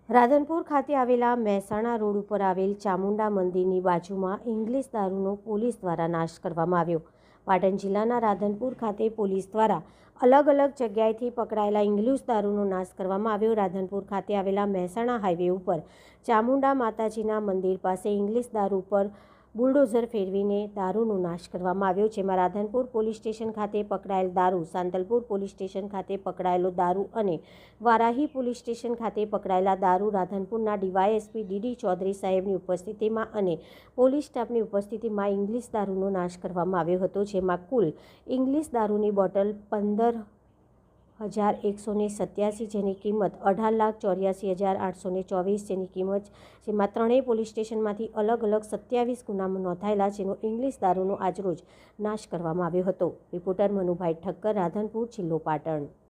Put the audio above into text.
રાધનપુર ખાતે આવેલા મહેસાણા રોડ ઉપર આવેલ ચામુંડા મંદિરની બાજુમાં ઇંગ્લિશ દારૂનો પોલીસ દ્વારા નાશ કરવામાં આવ્યો। પાટણ જિલ્લાના રાધનપુર ખાતે પોલીસ દ્વારા અલગ અલગ જગ્યાએથી પકડાયેલા ઇંગ્લિશ દારૂનો નાશ કરવામાં આવ્યો। રાધનપુર ખાતે આવેલા મહેસાણા હાઈવે ઉપર ચામુંડા માતાજીના મંદિર પાસે ઇંગ્લિશ દારૂ પર બુલડોઝર ફેરવીને દારૂનો નાશ કરવામાં આવ્યો, જેમાં રાધનપુર પોલીસ સ્ટેશન ખાતે પકડાયેલ દારૂ, સાંતલપુર પોલીસ સ્ટેશન ખાતે પકડાયેલો દારૂ અને વારાહી પોલીસ સ્ટેશન ખાતે પકડાયેલા દારૂ રાધનપુરના ડીવાયએસપી ડી ચૌધરી સાહેબની ઉપસ્થિતિમાં અને પોલીસ સ્ટાફની ઉપસ્થિતિમાં ઇંગ્લિશ દારૂનો નાશ કરવામાં આવ્યો હતો, જેમાં કુલ ઇંગ્લિશ દારૂની બોટલ 15,187 જેની કિંમત 18,84,824 જેની કિંમત, જેમાં ત્રણેય પોલીસ સ્ટેશનમાંથી અલગ અલગ 27 ગુના નોંધાયેલા, જેનો ઇંગ્લિશ દારૂનો આજરોજ નાશ કરવામાં આવ્યો હતો। રિપોર્ટર મનુભાઈ ઠક્કર, રાધનપુર, જિલ્લો પાટણ।